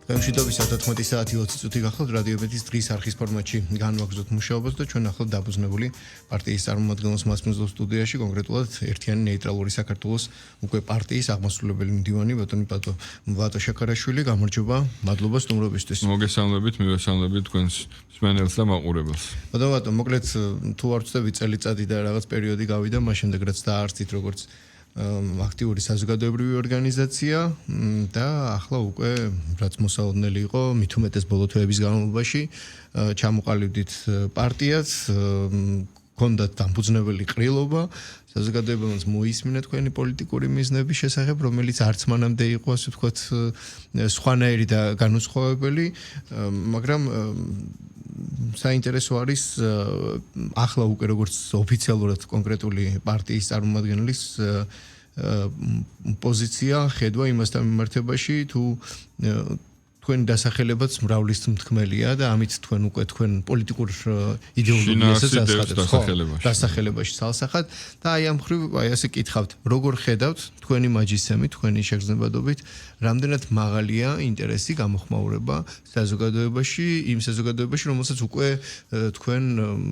მშვიდობის 14 საათი 20 წუთი გახლავთ რადიობეთის დღის არხის ფორმატში განვაგრძოთ მუშაობას და ჩვენ ახლა დაფუძნებული პარტიის წარმომადგენლოს მასპინძლოს სტუდიაში კონკრეტულად ერთიანი ნეიტრალური საქართველოს უკვე პარტიის აღმასრულებელი მდივანი ბატონი ვატო შაქარაშვილი გამარჯობა მადლობა სტუმრობისთვის მოგესალმებით მივესალმებით თქვენს მსმენელს და მაყურებელს ბატონო ვატო მოკლედ თუ არ ვწდები წელიწადი და რაღაც პერიოდი გავიდა მას შემდეგ რაც დაარსდით როგორც აქტიური საზოგადოებრივი ორგანიზაცია და ახლა უკვე რაც მოსალოდნელი იყო მით უმეტეს ბოლო თვეების განმავლობაში ჩამოყალიბდით პარტიაც გქონდათ დამფუძნებელი ყრილობა საზოგადოებელს მოისმინა თქვენი პოლიტიკური მიზნების შესახებ რომელიც არც მანამდე იყო ასე ვთქვათ სხვანაირი და განუსხვავებელი მაგრამ საინტერესო არის ახლა უკვე როგორც ოფიციალურად კონკრეტული პარტიის წარმომადგენლის პოზიცია ხედვა იმასთან მიმართებაში თუ თქვენ დასახელებაც მრავლის მთქმელია და ამით თქვენ უკვე თქვენ პოლიტიკურ იდეოლოგიასაც დასახელებაში სალსახად და აი ამ ხრივ აი ასე კითხავთ როგორ ხედავთ თქვენი მაჯისცემით თქვენი შეგრძნებადობით რამდენად მაღალია ინტერესი გამოხმაურება საზოგადოებაში იმ საზოგადოებაში რომელსაც უკვე თქვენ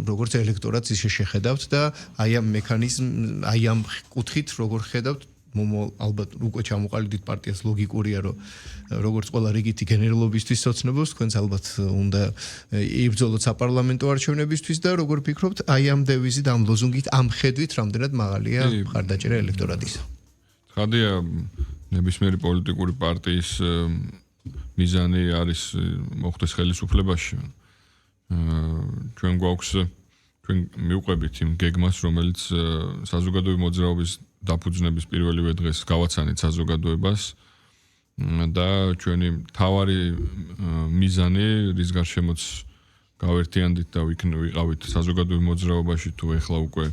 როგორც ელექტორატს ისე შეხედავთ და აი ამ მექანიზმ აი ამ კუთხით როგორ ხედავთ ალბათ უკვე ჩამოყალიბდით პარტიას ლოგიკურია რომ როგორც ყველა რიგითი გენერალობისთვის სოცნებობს თქვენს ალბათ უნდა იბრძოლოთ საპარლამენტო არჩევნებისთვის და როგორ ფიქრობთ აი ამ დევიზით ამ ლოზუნგით ამ ხედვით რამდენად მაღალია მხარდაჭერა ელექტორატისა ხადია ნებისმიერი პოლიტიკური პარტიის მიზანი არის მოხდეს ხელისუფლებაში ჩვენ გვაქვს ჩვენ მივყვებით იმ გეგმას რომელიც საზოგადოებრივი მოძრაობის დაფუძნების პირველივე დღეს გავაცანით საზოგადოებას და ჩვენი მთავარი მიზანი რის გარშემოც გავერთიანდით და ვიყავით საზოგადოებრივ მოძრაობაში თუ ეხლა უკვე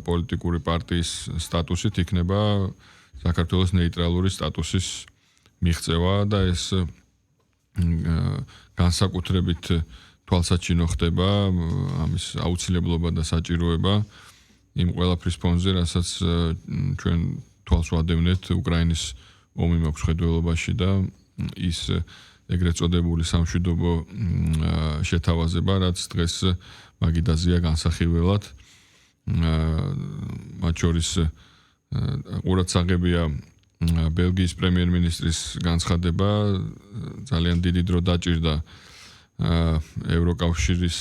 პოლიტიკური პარტიის სტატუსით იქნება საქართველოს ნეიტრალური სტატუსის მიღწევა და ეს განსაკუთრებით თვალსაჩინო ხდება ამის აუცილებლობა და საჭიროება იმ ყველაფრის ფონზე, რასაც ჩვენ თვალს ვადევნეთ უკრაინის ომი მოხდელობაში და ის ეგრეთ წოდებული სამშვიდობო შეთავაზება, რაც დღეს მაგიდაზია განსახილველად. მათ შორის ყურადსაღებია ბელგიის პრემიერ-მინისტრის განცხადება, ძალიან დიდი დრო დაჭირდა ევროკავშირის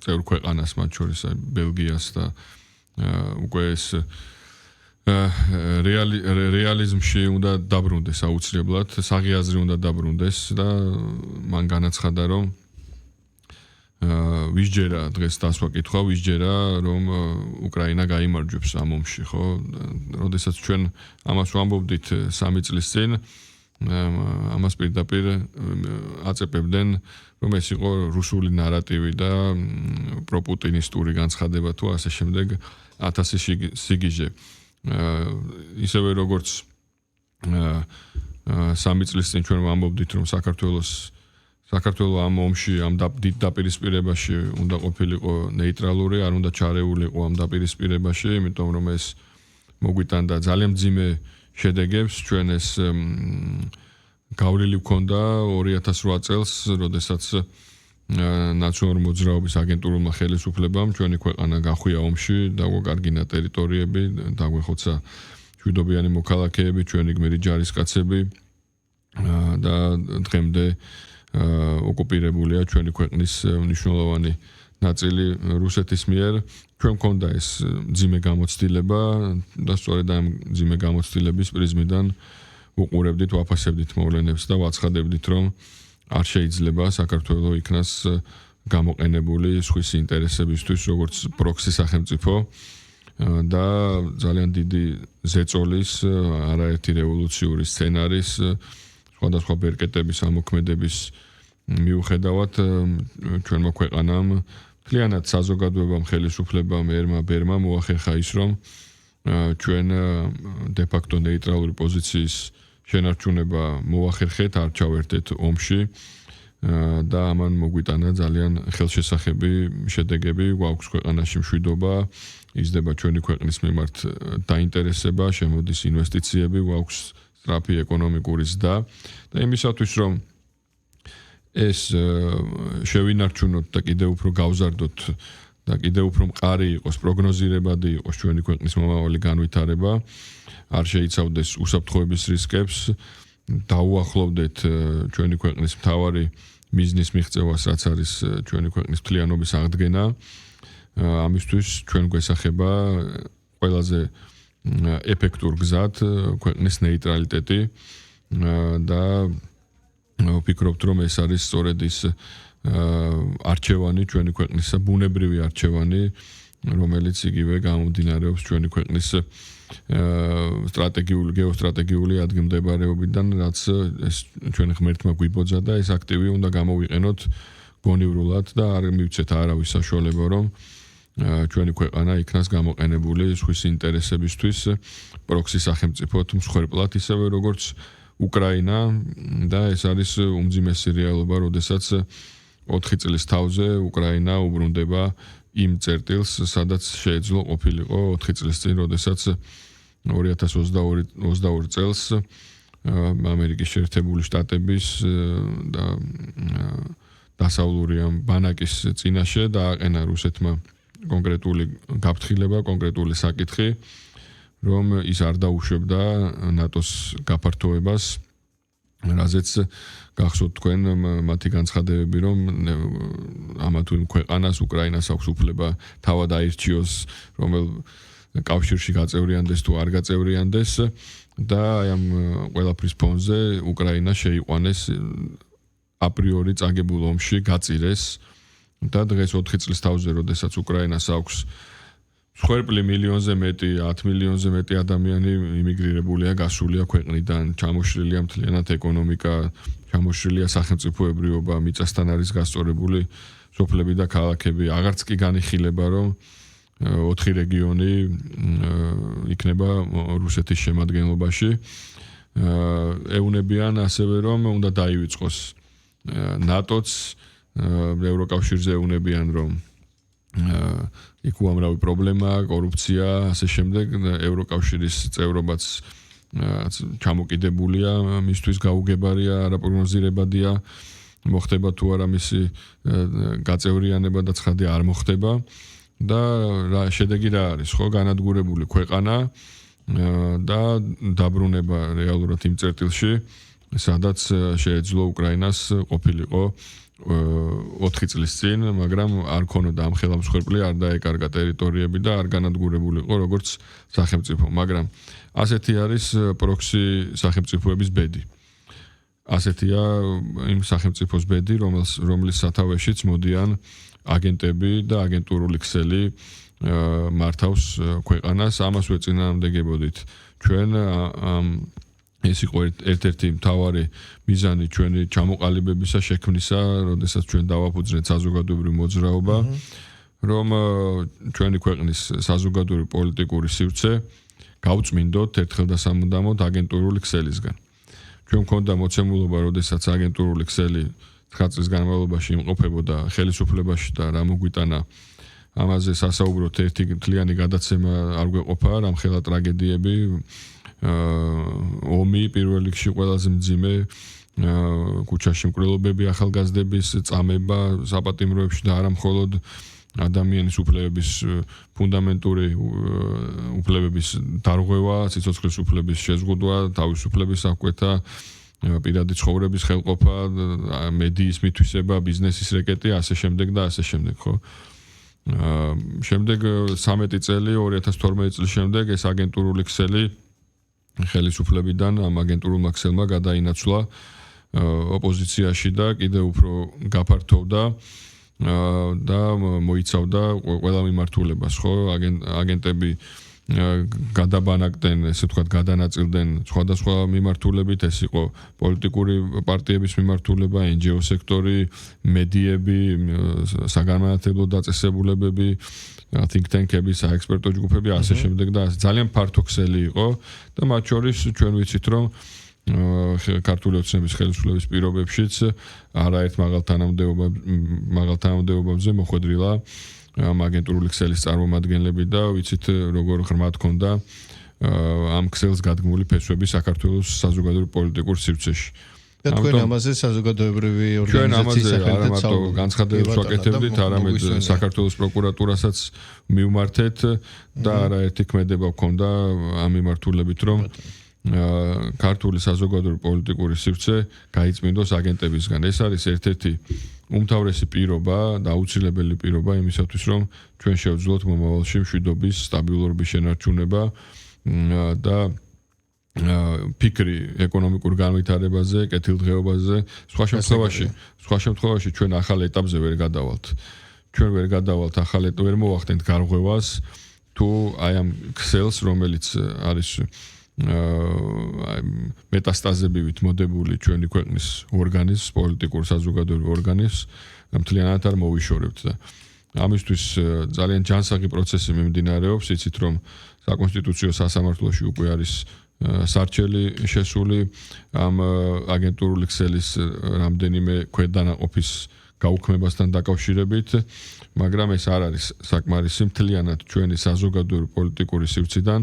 წევრ ქვეყანას მათ შორის ბელგიას და უკვე ეს რეალიზმში უნდა დაბრუნდეს აუცილებლად საღიაზრი უნდა დაბრუნდეს და მან განაცხადა რომ ვისჯერა დღეს დასვა კითხვა ვისჯერა რომ უკრაინა გაიმარჯვებს ამ ომში ხო როდესაც ჩვენ ამას ვამბობდით 3 წლის წინ ამას პირდაპირ აწეპებდნენ რომ ეს იყო რუსული ნარატივი და პროპუტინისტური განცხადება თუ ასე შემდეგ 1000 სიგიჟე ისევე როგორც 3 წლის წინ ჩვენ ვამბობდით რომ საქართველოს ამ ომში ამ დიდ დაპირისპირებაში უნდა ყოფილიყო ნეიტრალური არ უნდა ჩარეულიყო ამ დაპირისპირებაში იმიტომ რომ ეს მოგვიტანდა ძალიან მძიმე შედეგებს ჩვენ ეს გავლილი ვქონდა 2008 წელს, როდესაც ნაციონალური მოძრაობის აგენტურმა ხელისუფლებამ ჩვენი ქვეყანა გახვია ომში, დაგვაკარგინა ტერიტორიები, დაგვეხოცა მშვიდობიანი მოქალაქეები, ჩვენი გმირი ჯარისკაცები და დღემდე ოკუპირებულია ჩვენი ქვეყნის მნიშვნელოვანი ნაწილი რუსეთის მიერ. ჩვენ მქონდა ეს მძიმე გამოცდილება და სწორედ ამ მძიმე გამოცდილების პრიზმიდან უყურებდით, ვაფასებდით მოვლენებს და ვაცხადებდით, რომ არ შეიძლება საქართველოს იქნას გამოყენებული სხვის ინტერესებისთვის, როგორც პროქსი სახელმწიფო და ძალიან დიდი ზეწოლის, არაერთი რევოლუციური სცენარის, სხვადასხვა ბერკეტების ამოქმედების მიუხედავად ჩვენმა ქვეყანამ მთლიანად საზოგადოებამ ხელისუფლებამ ერმა ბერმა მოახერხა ის რომ ჩვენ დე-ფაქტო ნეიტრალური პოზიციის შენარჩუნება მოახერხეთ არ ჩავერთეთ ომში და ამან მოგვიტანა ძალიან ხელშესახები შედეგები გვაქვს ქვეყანაში მშვიდობა იზრდება ჩვენი ქვეყნის მიმართ დაინტერესება შემოდის ინვესტიციები გვაქვს სწრაფი ეკონომიკური ზრდა და იმისათვის რომ ეს შევინარჩუნოთ და კიდევ უფრო გავზარდოთ და კიდევ უფრო მყარი იყოს, პროგნოზირებადი იყოს ჩვენი ქვეყნის მომავალი განვითარება, არ შეიცავდეს უსაფრთხოების რისკებს, დაუახლოვდეთ ჩვენი ქვეყნის მთავარი მიზნის მიღწევას, რაც არის ჩვენი ქვეყნის მთლიანობის აღდგენა. ამისთვის ჩვენ გვესახება ყველაზე ეფექტურ გზად ქვეყნის ნეიტრალიტეტი და ვფიქრობთ, რომ ეს არის სწორედ ის არჩევანი ჩვენი ქვეყნისა, ბუნებრივი არჩევანი, რომელიც იგივე გამომდინარეობს ჩვენი ქვეყნის გეოსტრატეგიული ადგილმდებარეობიდან, რაც ეს ჩვენ ღმერთმა გვიბოძა და ეს აქტივი უნდა გამოვიყენოთ გონივრულად და არ მივცეთ არავის საშუალება, რომ ჩვენი ქვეყანა იქნას გამოყენებული სხვის ინტერესებისთვის, პროქსი სახელმწიფოთ მსხვერპლად, ისევე როგორც უკრაინა და ეს არის უმძიმესი რეალობა, როდესაც 4 წლის თავზე უკრაინა უბრუნდება იმ წერტილს, სადაც შეეძლო ყოფილიყო 4 წლის წინ, როდესაც 2022 წელს ამერიკის შეერთებული შტატების და დასავლური ბანაკის წინაშე დააყენა რუსეთმა კონკრეტული გაფრთხილება, კონკრეტული საკითხი, რომ ის არ დაუშვებდა ნატოს გაფართოებას, რაზეც გახსოვთ თქვენ მათი განცხადებები, რომ ამა თუ იმ ქვეყანას უკრაინას აქვს უფლება თავად აირჩიოს, რომელ კავშირში გაწევრიანდეს თუ არ გაწევრიანდეს და აი ამ ყველაფრის ფონზე უკრაინა შეიყვანეს აპრიორი წაგებულ ომში, გაწირეს და დღეს 4 წლის თავზე, როდესაც უკრაინას აქვს მსხვერპლი მილიონზე მეტი, 10 მილიონზე მეტი ადამიანი იმიგრირებულია, გასულია ქვეყნიდან, ჩამოშლილია მთლიანად ეკონომიკა, ჩამოშლილია სახელმწიფოებრიობა, მიწასთან არის გასწორებული სოფლები და ქალაქები, აღარც კი განიხილება, რომ 4 რეგიონი იქნება რუსეთის შემადგენლობაში. ეუნებიან ასევე, რომ უნდა დაივიწყოს ნატოც, ევროკავშირზე ეუნებიან, რომ იქ უამრავი პრობლემაა, კორუფცია, ასე შემდეგ, ევროკავშირის წევრობაც ჩამოკიდებულია, მისთვის გაუგებარია, არაპროგნოზირებადია, მოხდება თუ არა მისი გაწევრიანება და ცხადი არ მოხდება და შედეგი რა არის, ხო, განადგურებული ქვეყანა და დაბრუნება რეალურად იმ წერტილში, სადაც შეეძლო უკრაინას ყოფილიყო 4 წლის წინ, მაგრამ არ ქონოდა ამ ხელამსხვერპლი, არ დაეკარგა ტერიტორიები და არ განადგურებულიყო როგორც სახელმწიფო, მაგრამ ასეთი არის პროქსი სახელმწიფოების ბედი. ასეთია იმ სახელმწიფოს ბედი, რომლის სათავეშიც მოდიან აგენტები და აგენტურული ქსელი მართავს ქვეყანას, ამას ვეწინააღმდეგებოდით ჩვენ ეს იყო ერთ-ერთი მთავარი მიზანი ჩვენი ჩამოყალიბებისა, შექმნისა, როდესაც ჩვენ დავაფუძნეთ საზოგადოებრივ მოძრაობა, რომ ჩვენი ქვეყნის საზოგადოებრივი პოლიტიკური სივრცე გავწმინდოთ ერთხელ და სამუდამოდ აგენტურული ქსელისგან. ჩვენ მქონდა მოცემულობა, როდესაც აგენტურული ქსელი 9 წლის განმავლობაში იმყოფებოდა ხელისუფლებაში და რა მოგვიტანა ამაზე სასაუბროთ ერთი მთლიანი გადაცემა არ გვეყოფა, რამხელა ტრაგედიები ომი პირველ რიგში ყველაზე მძიმე ქუჩაში მკვლელობები ახალგაზრდების წამება საპატიმროებში და არა მხოლოდ ადამიანის უფლებების ფუნდამენტური უფლებების დარღვევა, სიცოცხლის უფლების შეზღუდვა, თავისუფლების აღკვეთა, პირადი ცხოვრების ხელყოფა, მედიის მითვისება, ბიზნესის რეკეტი, ასე შემდეგ და ასე შემდეგ, ხო? შემდეგ 13 წელი, 2012 წლის შემდეგ ეს აგენტურული ქსელი ხელისუფლებიდან ამ აგენტურულმა ქსელმა გადაინაცვლა ოპოზიციაში და კიდევ უფრო გაფართოვდა და მოიცავდა ყველა მიმართულებას, ხო? აგენტები გადაბანაკდნენ, ესე ვთქვათ, გადანაწილდნენ სხვადასხვა მიმართულებით, ეს იყო პოლიტიკური პარტიების მიმართულება, NGO სექტორი, მედიები, საგანმანათლებლო დაწესებულებები, think tank-ები, საექსპერტო ჯგუფები, ასე შემდეგ და ძალიან ფართო ქსელი იყო და მათ შორის ჩვენ ვიცით, რომ ქართული ოცნების ხელისუფლების პირობებშიც არაერთ მაღალ თანამდებობებზე მოხვედრილა ამ აგენტურული ქსელის წარმომადგენლები და ვიცით როგორ ღრმად ჰქონდა ამ ქსელს გადგმული ფესვები საქართველოს საზოგადოებრივ პოლიტიკურ სივრცეში. და თქვენ ამაზე საზოგადოებრივი ორგანიზაციის სახელით მარტო განცხადებებს ვაკეთებდით, არამედ საქართველოს პროკურატურასაც მივმართეთ და არაერთი ქმედება ჰქონდა ამ მიმართულებით, რომ ქართული საზოგადოებრივი პოლიტიკური სივრცე გაიწმინდოს აგენტებისგან. ეს არის ერთ-ერთი უმთავრესი პირობა და აუცილებელი პირობა იმისათვის, რომ ჩვენ შევძლოთ მომავალში მშვიდობის, სტაბილურობის შენარჩუნება და ფიქრი ეკონომიკურ განვითარებაზე, კეთილდღეობაზე, სხვა შემთხვევაში ჩვენ ახალ ეტაპზე ვერ გადავალთ. ჩვენ ვერ გადავალთ ახალ ეტაპზე, ვერ მოვახდენთ გარღვევას თუ აი ამ ქსელს, რომელიც არის მეტასტაზებივით მოდებული ჩვენი ქვეყნის ორგანიზმს, პოლიტიკურ საზოგადოებრივ ორგანიზმს, მთლიანად არ მოვიშორებთ და ამისთვის ძალიან ჯანსაღი პროცესი მიმდინარეობს, იცით რომ საკონსტიტუციო სასამართლოში უკვე არის სარჩელი შესული ამ აგენტურული ქსელის რამდენიმე ქვედანაყოფის გაუქმებასთან დაკავშირებით, მაგრამ ეს არ არის საკმარისი, მთლიანად ჩვენი საზოგადოებრივი პოლიტიკური სივრციდან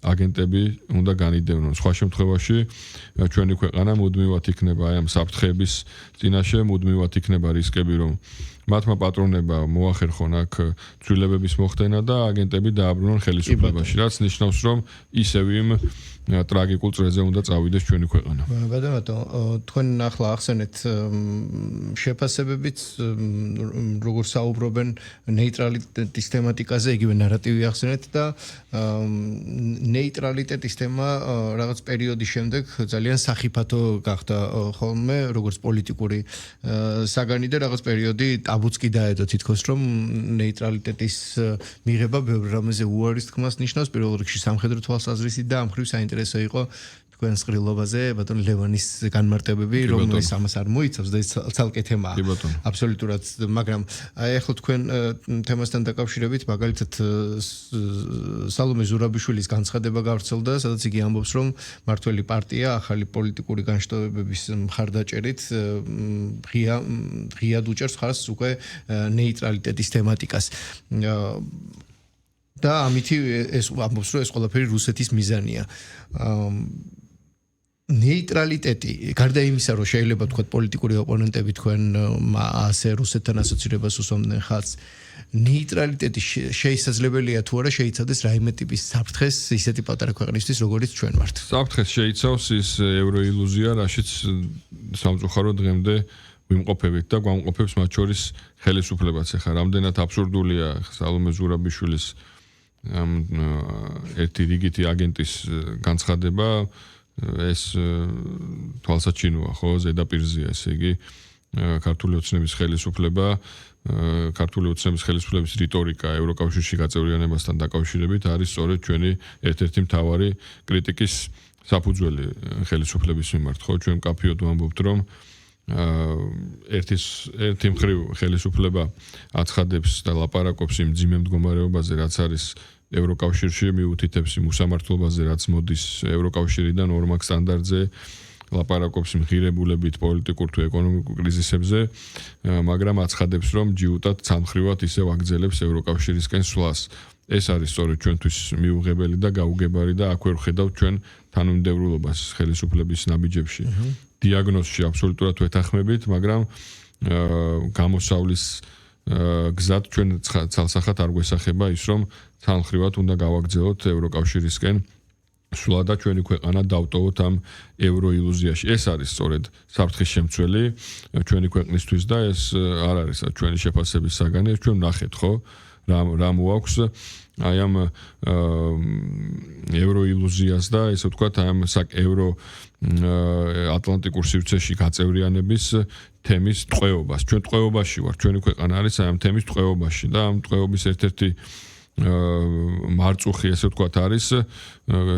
აგენტები უნდა განიდევნონ. სხვა შემთხვევაში ჩვენი ქვეყანა მუდმივად იქნება აი ამ საფრთხეების წინაშე, მუდმივად იქნება რისკები, რომ მათმა პატრონებმა მოახერხონ აქ ცვლილებების მოხდენა და აგენტები დააბრუნონ ხელისუფლებაში, რაც ნიშნავს, რომ ისევ იმ ტრაგიკულ წრეზე უნდა წავიდეს ჩვენი ქვეყანა. ბატონო, თქვენ ახლა ახსენეთ შეფასებებით, როგორ საუბრობენ ნეიტრალიტეტის თემატიკაზე, იგივე ნარატივი ახსენეთ და ნეიტრალიტეტის თემა რაღაც პერიოდის შემდეგ ძალიან სახიფათო გახდა ხოლმე, როგორც პოლიტიკური საგანი და რაღაც პერიოდი ტაბუც კი დაედო თითქოს, რომ ნეიტრალიტეტის მიღება ბევრ რამეზე უარის თქმას ნიშნავს, პირველ რიგში სამხედრო თვალსაზრისით და ამ მხრივ საინტერესო იყო თქვენს ყრილობაზე ბატონ ლევანის განმარტებები, რომ ის ამას არ მოიცავს და ეს ცალკე თემაა. აბსოლუტურად, მაგრამ აი ახლა თქვენ თემასთან დაკავშირებით, მაგალითად სალომე ზურაბიშვილის განცხადება გავრცელდა, სადაც იგი ამბობს, რომ მართველი პარტია ახალი პოლიტიკური განშტოებების მხარდაჭერით ღიად უჭერს ხარს უკვე ნეიტრალიტეტის თემატიკას. და ამითი ეს ამბობს, რომ ეს ყველაფერი რუსეთის მიზანია. ნეიტრალიტეტი, გარდა იმისა, რომ შეიძლება თქვათ პოლიტიკური ოპონენტები თქვენ ასე რუსეთთან ასოცირებას უსვამდნენ ხაზს, ნეიტრალიტეტი შესაძლებელია თუ არა შეიცავდეს რაიმე ტიპის საფრთხეს ისეთი პატარა ქვეყნისთვის, როგორც ჩვენ ვართ. საფრთხეს შეიცავს ის ევროილუზია, რაშიც სამწუხაროდ დღემდე ვიმყოფებით და გვამყოფებს მათ შორის ხელისუფლებაც. ახლა რამდენად აბსურდულია სალომე ზურაბიშვილის ერთი რიგითი აგენტის განცხადება, ეს თვალსაჩინოა, ხო, ზედაპირზეა, ესე იგი ქართული ოცნების ხელისუფლება, ქართული ოცნების ხელისუფლების რიტორიკა ევროკავშირში გაწევრიანებასთან დაკავშირებით არის სწორედ ჩვენი ერთ-ერთი მთავარი კრიტიკის საფუძველი ხელისუფლების მიმართ, ხო, ჩვენ მკაფიოდ ვამბობთ, რომ ერთი მხრივ ხელისუფლება აცხადებს და ლაპარაკობს იმ მძიმე მდგომარეობაზე, რაც არის ევროკავშირში, მიუთითებს იმ უსამართლობაზე, რაც მოდის ევროკავშირიდან ორმაგ სტანდარტზე, ლაპარაკობს მღირებულებით პოლიტიკურ თუ ეკონომიკურ კრიზისებზე, მაგრამ აცხადებს, რომ ჯიუტად ცალმხრივად ისევ აგრძელებს ევროკავშირისკენ სვლას. ეს არის სწორედ ჩვენთვის მიუღებელი და გაუგებარი და აქ ვერ ვხედავთ ჩვენ თანმიმდევრულობას ხელისუფლების ნაბიჯებში. დიაგნოზში აბსოლუტურად ვეთანხმებით, მაგრამ გამოსავლის გზად ჩვენ ცალსახად არ გვესახება ის, რომ ცალმხრივად უნდა გავაგრძელოთ ევროკავშირისკენ სვლა და ჩვენი ქვეყანა დავტოვოთ ამ ევროილუზიაში. ეს არის სწორედ საფრთხის შემცველი ჩვენი ქვეყნისთვის და ეს არ არის ჩვენი შეფასების საგანი, ეს ჩვენ ნახეთ, ხო? რა მოაქვს აი ამ ევროილუზიას და ესე ვთქვათ აი ამ ევრო ატლანტიკურ სივრცეში გაწევრიანების თემის ტყვეობას. ჩვენ ტყვეობაში ვართ, ჩვენი ქვეყანა არის აი ამ თემის ტყვეობაში და ამ ტყვეობის ერთ-ერთი მარწუხი ესე ვთქვათ არის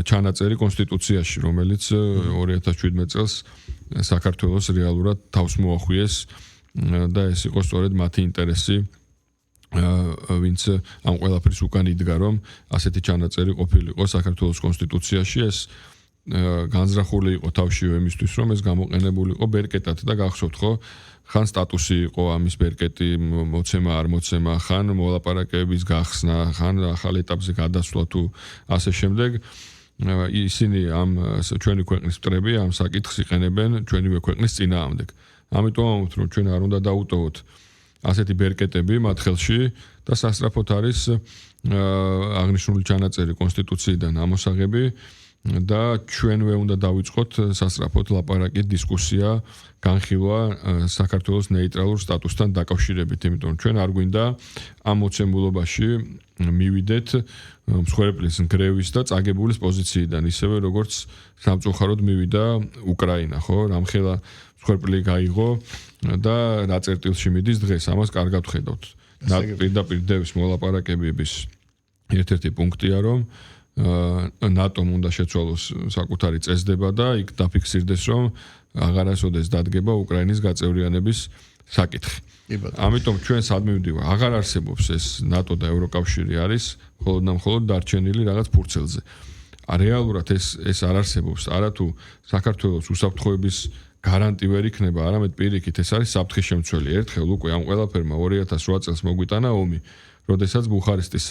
ჩანაწერი კონსტიტუციაში, რომელიც 2017 წელს საქართველოს რეალურად თავს მოახვიეს და ეს იყო სწორედ მათი ინტერესი, ვინც ამ ყველაფრის უკან იდგა, რომ ასეთი ჩანაწერი ყოფილიყო საქართველოს კონსტიტუციაში. ეს განზრახული იყო თავშივე იმისთვის, რომ ეს გამოყენებულიყო ბერკეტად და გახსოვთ, ხო? ხან სტატუსი იყო ამის ბერკეტი მოცემა არ მოცემა, ხან მოლაპარაკებების გახსნა, ხან ახალ ეტაპზე გადასვლა თუ ასე შემდეგ. ისინი ამ ჩვენი ქვეყნის მტრები ამ საკითხს იყენებენ ჩვენივე ქვეყნის წინააღმდეგ. ამიტომ ამბობთ, რომ ჩვენ არ უნდა დაუტოვოთ ასეთი ბერკეტები მათ ხელში და სასწრაფოდ არის აღნიშნული ჩანაწერი კონსტიტუციიდან ამოსაღები და ჩვენვე უნდა დავიწყოთ სასწრაფოდ ლაპარაკი, დისკუსია, განხილვა საქართველოს ნეიტრალურ სტატუსთან დაკავშირებით, იმიტომ რომ ჩვენ არ გვინდა ამ მოცემულობაში მივიდეთ მსხვერპლის ნგრევის და წაგებულის პოზიციიდან, ისევე როგორც სამწუხაროდ მივიდა უკრაინა, ხო? რამხელა მსხვერპლი გაიღო და რა წერტილში მიდის დღეს, ამას კარგად ხედავთ. პირდაპირ დევს მოლაპარაკებების ერთ-ერთი პუნქტია, რომ ნატომ უნდა შეცვალოს საკუთარი წესდება და იქ დაფიქსირდეს, რომ აღარასოდეს დადგება უკრაინის გაწევრიანების საკითხი. ამიტომ ჩვენ სად მივდივართ? აღარ არსებობს ეს ნატო და ევროკავშირი არის მხოლოდ დარჩენილი რაღაც ფურცელზე. რეალურად ეს არ არსებობს. არათუ საქართველოს უსაფრთხოების გარანტი ვერ იქნება, არამედ პირიქით ეს არის საფრთხის შემცველი. ერთხელ უკვე ამ ყველაფერმა 2008 წელს მოგვიტანა ომი, როდესაც ბუქარესტის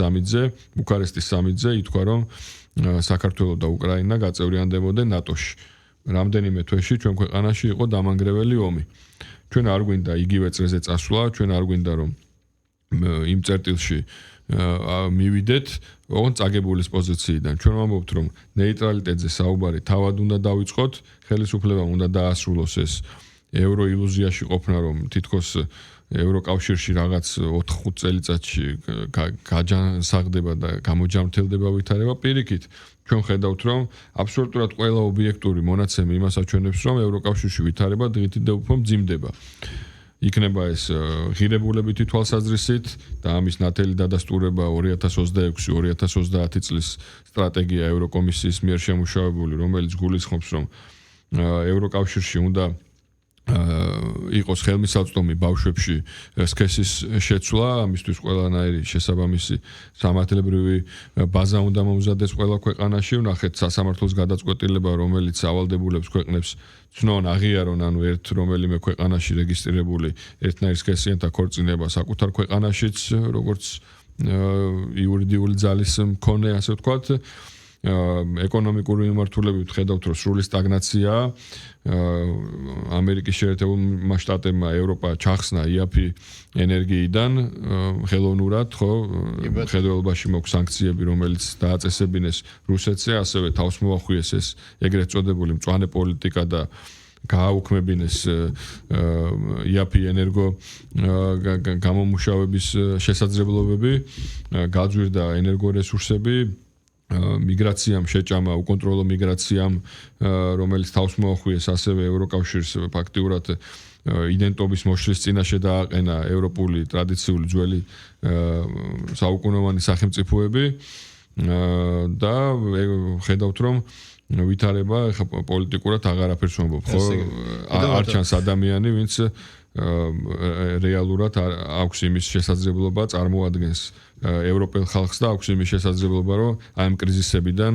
სამიტზე ითქვა, რომ საქართველო და უკრაინა გაწევრიანდებოდნენ ნატოში. რამდენიმე თვეში ჩვენ ქვეყანაში იყო დამანგრეველი ომი. ჩვენ არ გვინდა იგივე წრეზე წასვლა, ჩვენ არ გვინდა რომ იმ წერტილში მივიდეთ ოღონდ წაგებულის პოზიციიდან. ჩვენ ვამბობთ, რომ ნეიტრალიტეტზე საუბარი თავად უნდა დავიწყოთ, ხელისუფლებამ უნდა დაასრულოს ეს ევრო ილუზიაში ყოფნა, რომ თითქოს ევროკავშირში რაღაც 4-5 წელიწადში გაჯანსაღდება და გამოჯამრთელდება ვითარება. პირიქით, ჩვენ ხედავთ, რომ აბსოლუტურად ყველა ობიექტური მონაცემი იმას აჩვენებს, რომ ევროკავშირში ვითარება დღითიდ და უფრო მძიმდება. იქნება ეს ღირებულებითი თვალსაზრისით და ამის ნათელი დადასტურება 2026-2030 წლის სტრატეგია ევროკომისიის მიერ შემუშავებული, რომელიც გულისხმობს, რომ ევროკავშირში უნდა იყოს ხელმისაწვდომი ბავშვებში სქესის შეცვლა, ამისთვის ყველანაირი შესაბამისი სამართლებრივი ბაზა უნდა მომზადდეს ყველა ქვეყანაში. ვნახეთ სასამართლოს გადაწყვეტილება, რომელიც ავალდებულებს ქვეყნებს ცნონ აღიარონ, ანუ ერთ რომელიმე ქვეყანაში რეგისტრირებული ერთნაირი სქესიანთა ქორწინება საკუთარ ქვეყანაშიც, როგორც იურიდიული ძალის მქონე, ასე ვთქვათ. ეკონომიკური მიმართულებით ხედავთ, რომ სრული სტაგნაციაა. ამერიკის შეერთებულმა შტატებმა ევროპა ჩახსნა IAP ენერგიიდან ხელოვნურად, ხო, ხედველობაში მოქვს სანქციები, რომელიც დააწესებინეს რუსეთზე, ასევე თავს მოახუიეს ეს ეგრეთ წოდებული მწვანე პოლიტიკა და გააუქმებინეს IAP ენერგო გამომუშავების შესაძლებლობები, გაძვირდა ენერგორესურსები, მიგრაციამ შეჭამა, უკონტროლო მიგრაციამ, რომელიც თავს მოახუიეს ასევე ევროკავშირს ფაქტიურად იდენტობის მოშლის წინაშე დააყენა ევროპული ტრადიციული ძველი საუკუნოვანი სახელმწიფოები და ხედავთ, რომ ვითარება ხა პოლიტიკურად აღარაფერს ვამბობ, ხო? არ ჩანს ადამიანი, ვინც რეალურად აქვს იმის შესაძლებლობა წარმოადგენს ევროპელ ხალხს და აქვს იმის შესაძლებლობა, რომ აი ამ კრიზისებიდან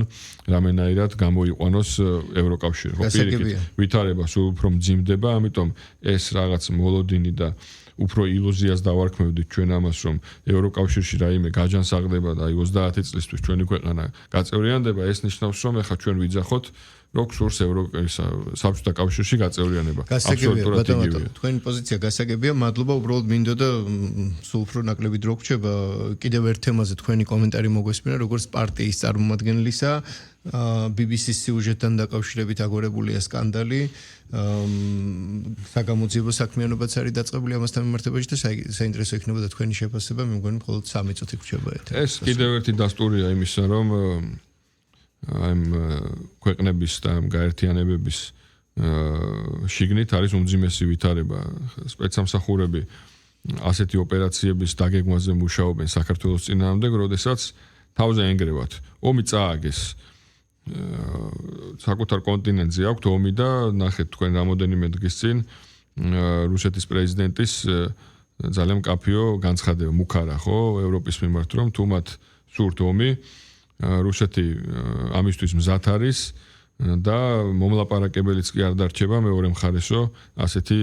რამენაირად გამოიყვანოს ევროკავშირი. ხო, პირიქით, ვითარება სულ უფრო მძიმდება, ამიტომ ეს რაღაც მოლოდინი და უფრო ილუზიას დავარქმევდით ჩვენ ამას, რომ ევროკავშირში რაიმე გაჯანსაღდება და აი 30 წლისთვის ჩვენი ქვეყანა გაწევრიანდება, ეს ნიშნავს, რომ ეხლა ჩვენ ვიძახოთ რომ სურს საბჭოთა კავშირში გაწევრიანება. გასაგებია, ბატონო, თქვენი პოზიცია გასაგებია. მადლობა, უბრალოდ მინდოდა სულ უფრო ნაკლები დრო გრჩება. კიდევ ერთ თემაზე თქვენი კომენტარი მოგვესმინა, როგორც პარტიის წარმომადგენლისა, BBC-ის სიუჟეტთან დაკავშირებით აგორებულია სკანდალი. საგამოძიებო საქმიანობაც არის დაწყებული ამასთან მიმართებაში და საინტერესო იქნებოდა თქვენი შეფასება, მე მგონი მხოლოდ 3 წუთი გრჩება ერთ. ეს კიდევ ერთი დასტურია იმისა, რომ ამ ქვეყნების და ამ გაერთიანებების შიგნით არის უმძიმესი ვითარება. სპეცსამსახურები ასეთი ოპერაციების დაგეგმვაზე მუშაობენ საქართველოს წინააღმდეგ, როდესაც თავზე ენგრევათ. ომი წააგეს. საკუთარ კონტინენტზე აქვთ ომი და ნახეთ თქვენ რამოდენიმე დღის წინ რუსეთის პრეზიდენტის ძალიან მკაფიო განცხადება მუქარა, ხო, ევროპის მიმართ, რომ თუ მათ სურთ ომი, რუსეთი ამისთვის მზად არის და მომლაპარაკებელიც კი არ დარჩება, მეორე მხარესო ასეთი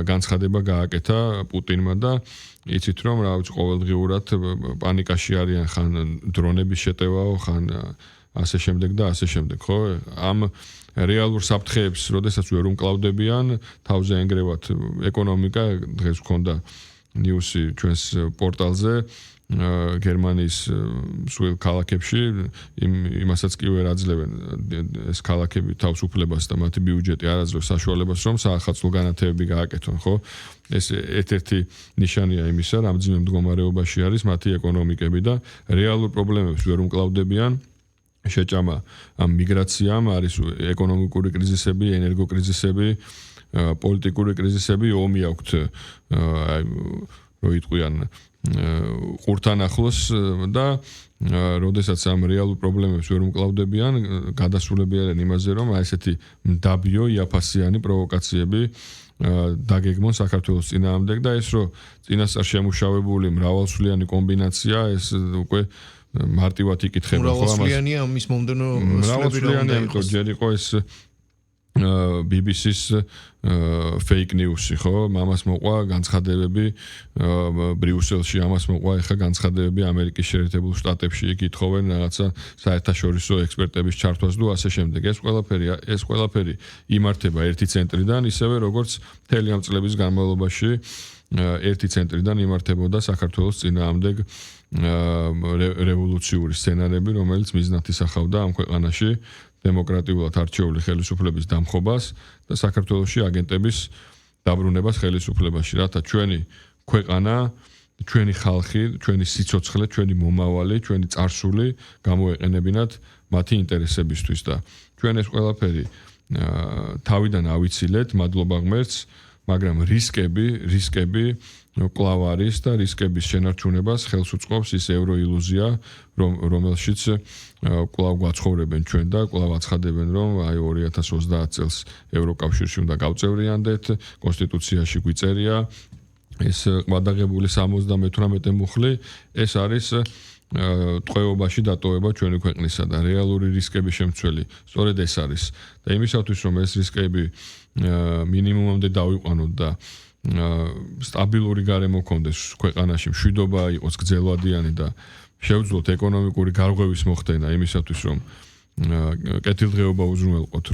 განცხადება გააკეთა პუტინმა და იცით რომ რა ვიცი ყოველდღიურად პანიკაში არიან, ხან დრონების შეტევაო, ხან ასე შემდეგ და ასე შემდეგ, ხო? ამ რეალურ საფრთხეებს, როდესაც ვერ უმკლავდებიან, თავზე ენგრევათ ეკონომიკა, დღეს გქონდა ნიუსი ჩვენს პორტალზე გერმანიის სულ ქალაქებში იმასაც კი ვერ აძლევენ ეს ქალაქები თავისუფლებას და მათი ბიუჯეტი არ აძლევს საშუალებას რომ საახალწლო განათებები გააკეთონ, ხო? ეს ერთ-ერთი ნიშანია იმისა, რომ ძიმე მდგომარეობაში არის მათი ეკონომიკები და რეალურ პრობლემებს ვერ უმკლავდებიან. შეჭამა ამ მიგრაციამ არის ეკონომიკური კრიზისები, ენერგოკრიზისები, პოლიტიკური კრიზისები, ომი აქვთ რო იტყვიან ყურთან ახლოს და როდესაც ამ რეალურ პრობლემებს ვერ უმკლავდებიან, გადასულებიან იმაზე, რომ ესეთი მდაბიო იაფასიანი პროვოკაციები დაგეგმონ საქართველოს წინააღმდეგ და ეს რო წინასწარ შემუშავებული მრავალსვლიანი კომბინაცია ეს უკვე მარტივად იკითხება ხო ამას მრავალსვლიანია ამის მომდენო მრავალსვლიანი იყო ჯერ იყო ეს BBC-ს fake news-ი, ხო? ამას მოყვა განცხადებები ბრიუსელში, ამას მოყვა ეხა განცხადებები ამერიკის შეერთებულ შტატებში, იქ ითხოვენ რაღაცა საერთაშორისო ექსპერტების ჩართვას და ასე შემდეგ. ეს ყველაფერი იმართება ერთი ცენტრიდან, ისევე როგორც მთელი ამ წლების განმავლობაში ერთი ცენტრიდან იმართებოდა საქართველოს წინააღმდეგ რევოლუციური სცენარები, რომელიც მიზნად ისახავდა ამ ქვეყანაში დემოკრატიულად არჩეული ხელისუფლების დამხობას და საქართველოში აგენტების დაბრუნებას ხელისუფლებაში, რათა ჩვენი ქვეყანა, ჩვენი ხალხი, ჩვენი სიცოცხლე, ჩვენი მომავალი, ჩვენი წარსული გამოეყენებინათ მათი ინტერესებისთვის და ჩვენ ეს ყველაფერი თავიდან ავიცილეთ, მადლობა ღმერთს, მაგრამ რისკები კვლავ არის და რისკების შენარჩუნებას ხელს უწყობს ის ევროილუზია, რომელშიც კვლავ გვაცხოვრებენ ჩვენ და კვლავ აცხადებენ, რომ აი 2030 წელს ევროკავშირში უნდა გავწევრიანდეთ, კონსტიტუციაში გვიწერია ეს ყბადაღებული 78 მუხლი, ეს არის ტყვეობაში დატოვება ჩვენი ქვეყნისა და რეალური რისკების შემცველი. სწორედ ეს არის. და იმისათვის რომ ეს რისკები მინიმუმამდე დავიყვანოთ და სტაბილური გარემო გქონდეს ქვეყანაში, მშვიდობა იყოს გრძელვადიანი და შევძლოთ ეკონომიკური გარღვევის მოხდენა იმისათვის რომ კეთილდღეობა უზრუნველყოთ,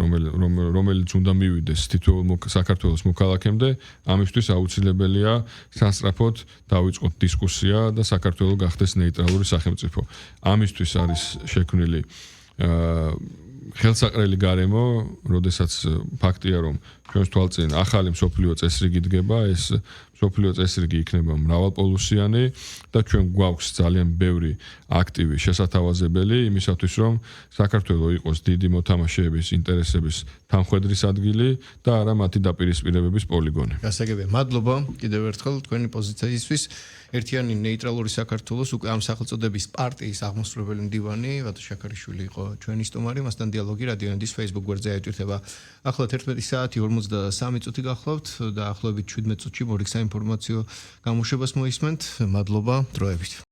რომელიც უნდა მივიდეს თითოეულ საქართველოს მოქალაქემდე, ამისთვის აუცილებელია სასწრაფოდ დავიწყოთ დისკუსია და საქართველო გახდეს ნეიტრალური სახელმწიფო. ამისთვის არის შექმნილი ხელსაყრელი გარემო, როდესაც ფაქტია, რომ ჩვენს თვალწინ ახალი მსოფლიო წესრიგი დგება, ეს მსოფლიო წესრიგი იქნება მრავალპოლუსიანი და ჩვენ გვაქვს ძალიან ბევრი აქტივი შესათავაზებელი იმისათვის, რომ საქართველო იყოს დიდი მოთამაშეების ინტერესების თანხვედრის ადგილი და არა მათი დაპირისპირებების პოლიგონი. გასაგებია, მადლობა კიდევ ერთხელ თქვენი პოზიციისთვის. ერთიანი ნეიტრალური საქართველოს უკვე ამ სახელწოდების პარტიის აღმასრულებელი მდივანი ვადო შაქარიშვილი იყო ჩვენი სტუმარი, მასთან დიალოგი რადიონის Facebook გვერდზე აიტვირთება. ახლა 11 საათი 53 წუთი გახლავთ და ახლობით 17 წუთში მორიგ საინფორმაციო გამოშვებას მოისმენთ. მადლობა დროებით.